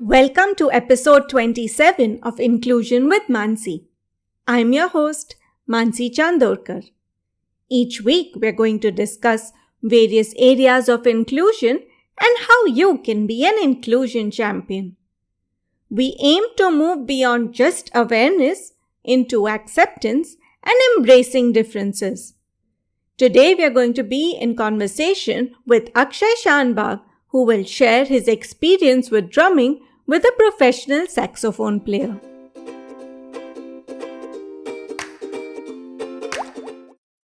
Welcome to episode 27 of Inclusion with Mansi. I'm your host, Mansi Chandorkar. Each week, we're going to discuss various areas of inclusion and how you can be an inclusion champion. We aim to move beyond just awareness into acceptance and embracing differences. Today, we are going to be in conversation with Akshay Shanbhag, who will share his experience with drumming with a professional saxophone player.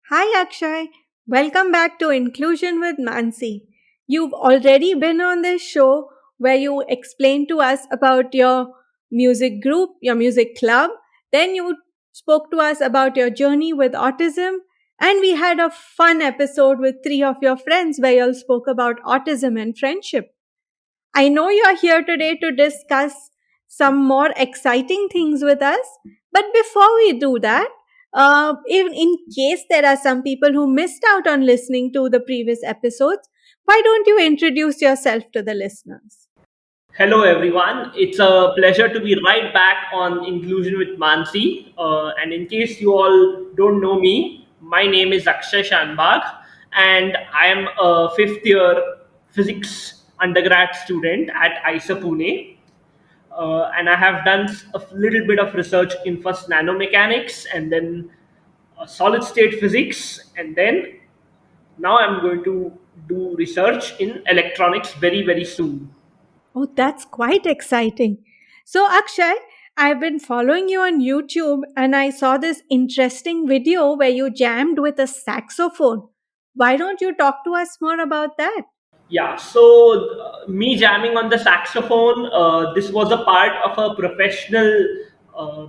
Hi Akshay, welcome back to Inclusion with Mansi. You've already been on this show where you explained to us about your music group, your music club. Then you spoke to us about your journey with autism. And we had a fun episode with three of your friends where you all spoke about autism and friendship. I know you're here today to discuss some more exciting things with us. But before we do that, in case there are some people who missed out on listening to the previous episodes, why don't you introduce yourself to the listeners? Hello, everyone. It's a pleasure to be right back on Inclusion with Mansi. And in case you all don't know me, my name is Akshay Shanbhag, and I am a fifth year physics undergrad student at IISER Pune. And I have done a little bit of research in first nanomechanics and then solid state physics, and then now I'm going to do research in electronics very, very soon. Oh, that's quite exciting. So, Akshay, I've been following you on YouTube and I saw this interesting video where you jammed with a saxophone. Why don't you talk to us more about that? Yeah, so me jamming on the saxophone, this was a part of a professional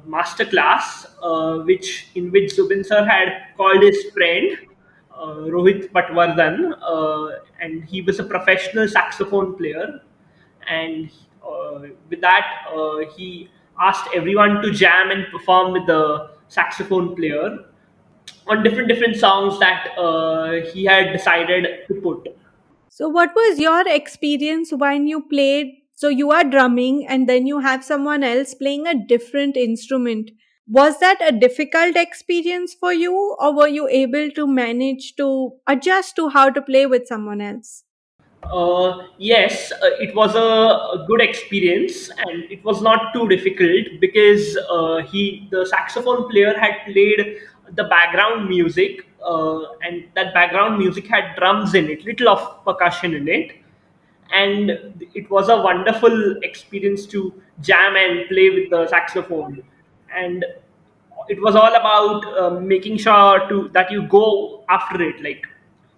masterclass, which Zubin sir had called his friend Rohit Patwardhan, and he was a professional saxophone player. And with that, he asked everyone to jam and perform with the saxophone player on different songs that he had decided to put. So, what was your experience when you played? So, you are drumming and then you have someone else playing a different instrument. Was that a difficult experience for you, or were you able to manage to adjust to how to play with someone else? Yes, it was a good experience, and it was not too difficult because the saxophone player had played the background music, and that background music had drums in it, little of percussion in it, and it was a wonderful experience to jam and play with the saxophone. And it was all about making sure to that you go after it, like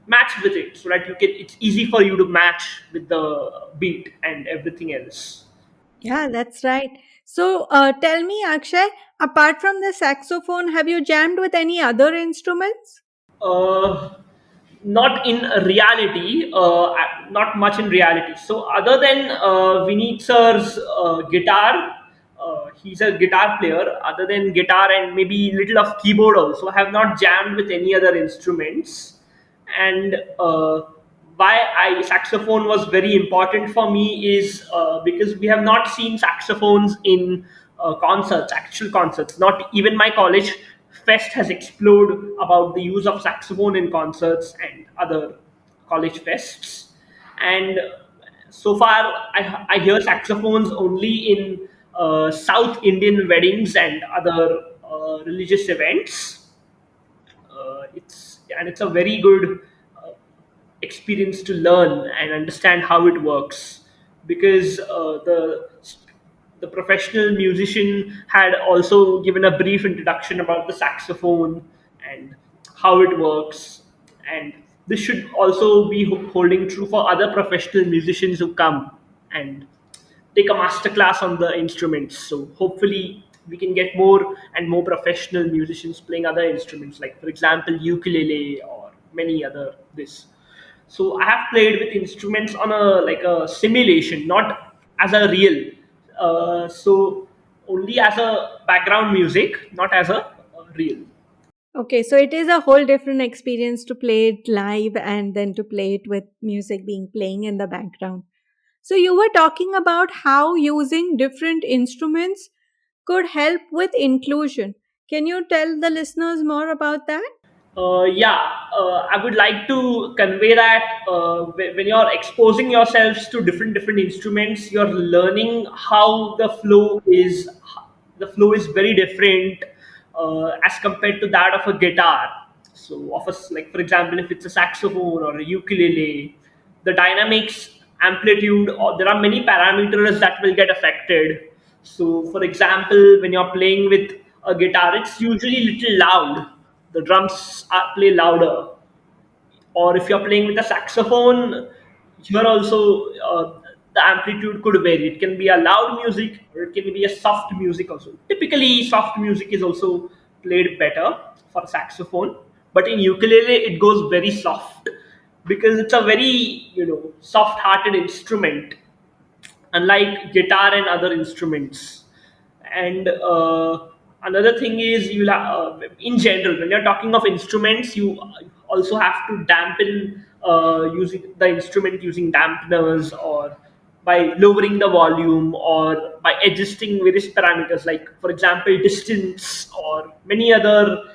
match with it, so that you can it's easy for you to match with the beat and everything else. Yeah, that's right. So, tell me, Akshay, apart from the saxophone, have you jammed with any other instruments? uh, Not in reality, not much in reality. So other than Vineet sir's guitar, he's a guitar player. Other than guitar and maybe little of keyboard also, I have not jammed with any other instruments. And why I saxophone was very important for me is because we have not seen saxophones in concerts, actual concerts. Not even my college fest has explored about the use of saxophone in concerts and other college fests. And so far, I hear saxophones only in South Indian weddings and other religious events. It's a very good experience to learn and understand how it works, because the professional musician had also given a brief introduction about the saxophone and how it works. And this should also be holding true for other professional musicians who come and take a master class on the instruments. So hopefully we can get more and more professional musicians playing other instruments, like for example ukulele or many other this. So I have played with instruments on a simulation, not as a real. So only as a background music, not as a real. Okay, so it is a whole different experience to play it live and then to play it with music being playing in the background. So, you were talking about how using different instruments could help with inclusion. Can you tell the listeners more about that? Yeah, I would like to convey that when you're exposing yourselves to different instruments, you're learning how the flow is very different as compared to that of a guitar. So, like for example, if it's a saxophone or a ukulele, the dynamics, amplitude, or there are many parameters that will get affected. So, for example, when you're playing with a guitar, it's usually little loud. The drums play louder. Or if you're playing with a saxophone, here also the amplitude could vary. It can be a loud music or it can be a soft music also. Typically, soft music is also played better for saxophone, but in ukulele it goes very soft because it's a very soft-hearted instrument, unlike guitar and other instruments. And another thing is in general, when you're talking of instruments, you also have to dampen using the instrument using dampeners, or by lowering the volume, or by adjusting various parameters, like for example distance, or many other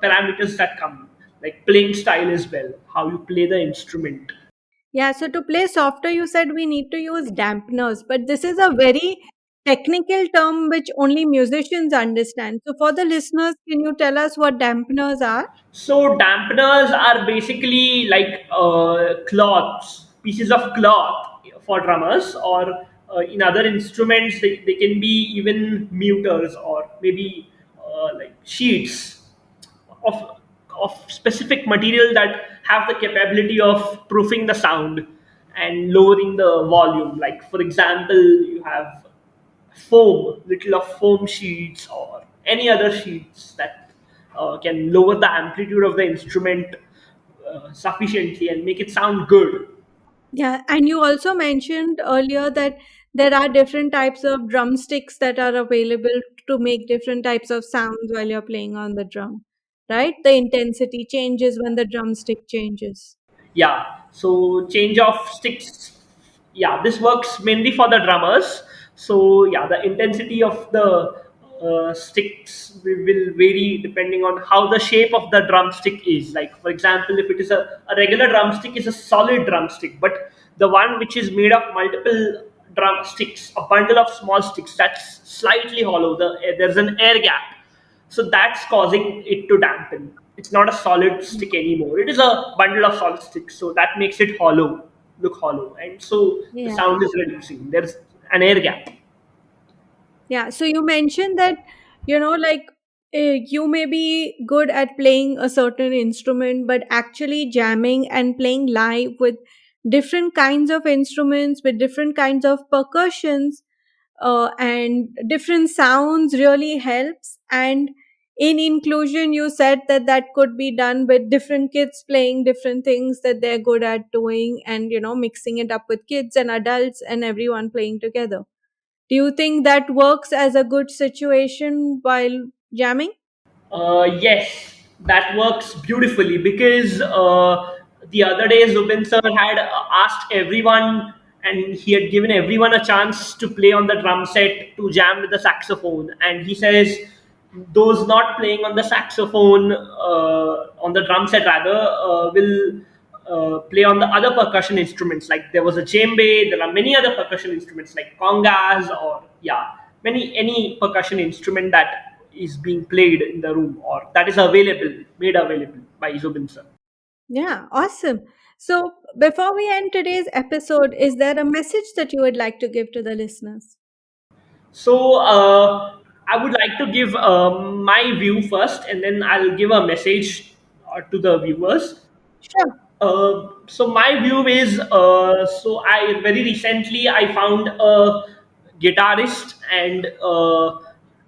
parameters that come, like playing style as well, how you play the instrument. Yeah, so to play softer, you said we need to use dampeners, but this is a very technical term which only musicians understand. So, for the listeners, can you tell us what dampeners are? So dampeners are basically like cloths, pieces of cloth for drummers, or in other instruments they can be even muters, or maybe like sheets of specific material that have the capability of proofing the sound and lowering the volume. Like for example, you have little of foam sheets, or any other sheets that can lower the amplitude of the instrument sufficiently and make it sound good. Yeah, and you also mentioned earlier that there are different types of drumsticks that are available to make different types of sounds while you're playing on the drum, right? The intensity changes when the drumstick changes. Yeah, so change of sticks, yeah, this works mainly for the drummers. So yeah, the intensity of the sticks will vary depending on how the shape of the drumstick is. Like for example, if it is a regular drumstick is a solid drumstick, but the one which is made of multiple drumsticks, a bundle of small sticks, that's slightly hollow, there's an air gap, so that's causing it to dampen. It's not a solid stick anymore. It is a bundle of solid sticks, so that makes it look hollow, and so the Yeah. sound is reducing. There's an air gap. Yeah, so you mentioned that, like you may be good at playing a certain instrument, but actually jamming and playing live with different kinds of instruments, with different kinds of percussions, and different sounds really helps. And in inclusion, you said that that could be done with different kids playing different things that they're good at doing, and, mixing it up with kids and adults and everyone playing together. Do you think that works as a good situation while jamming? Yes, that works beautifully because the other day Zubin sir had asked everyone, and he had given everyone a chance to play on the drum set to jam with the saxophone. And he says those not playing on the saxophone, on the drum set rather, will play on the other percussion instruments. Like there was a djembe, there are many other percussion instruments like congas, or yeah, any percussion instrument that is being played in the room, or that is made available by Zubin sir. Yeah, awesome. So, before we end today's episode, is there a message that you would like to give to the listeners? So I would like to give my view first, and then I'll give a message to the viewers. Sure. So my view is, so I very recently I found a guitarist, and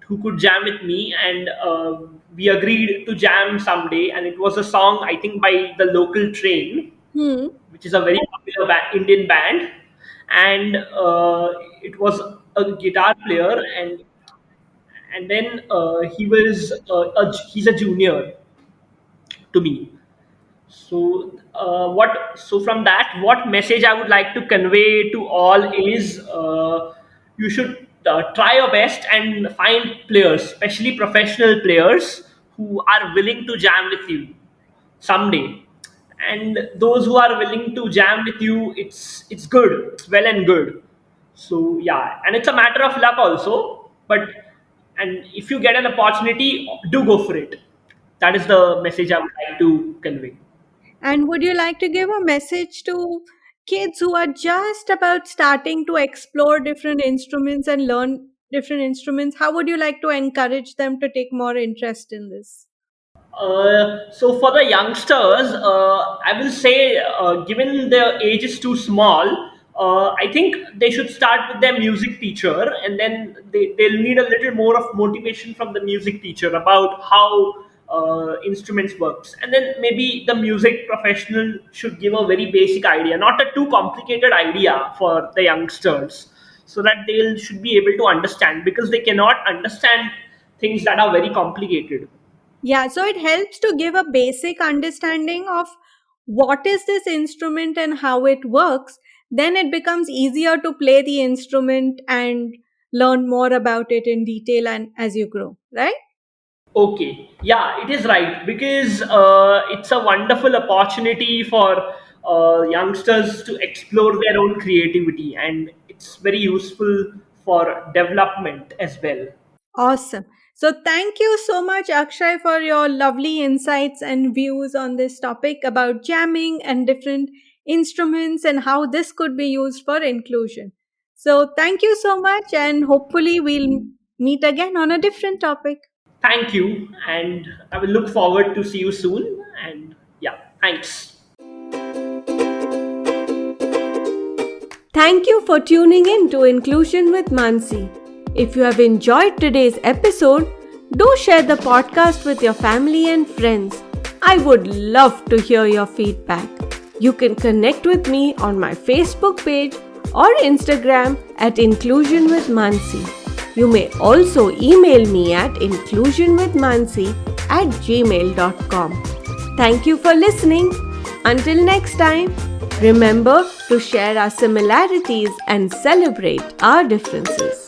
who could jam with me, and we agreed to jam someday. And it was a song I think by the local train, Hmm. which is a very popular Indian band, and it was a guitar player, and then he's a junior to me. So from that, what message I would like to convey to all is, you should try your best and find players, especially professional players, who are willing to jam with you someday. And those who are willing to jam with you, it's good, it's well and good. So yeah, and it's a matter of luck also. But and if you get an opportunity, do go for it. That is the message I would like to convey. And would you like to give a message to kids who are just about starting to explore different instruments and learn different instruments? How would you like to encourage them to take more interest in this? So for the youngsters, I will say, given their age is too small, I think they should start with their music teacher, and then they'll need a little more of motivation from the music teacher about how instruments works, and then maybe the music professional should give a very basic idea, not a too complicated idea for the youngsters, so that they should be able to understand, because they cannot understand things that are very complicated. Yeah, so it helps to give a basic understanding of what is this instrument and how it works. Then it becomes easier to play the instrument and learn more about it in detail and as you grow, right? Okay, yeah, it is right, because it's a wonderful opportunity for youngsters to explore their own creativity, and it's very useful for development as well. Awesome. So, thank you so much, Akshay, for your lovely insights and views on this topic about jamming and different instruments and how this could be used for inclusion. So, thank you so much, and hopefully, we'll meet again on a different topic. Thank you, and I will look forward to see you soon. And yeah, thanks. Thank you for tuning in to Inclusion with Mansi. If you have enjoyed today's episode, do share the podcast with your family and friends. I would love to hear your feedback. You can connect with me on my Facebook page or Instagram at Inclusion with Mansi. You may also email me at inclusionwithmansi@gmail.com. Thank you for listening. Until next time, remember to share our similarities and celebrate our differences.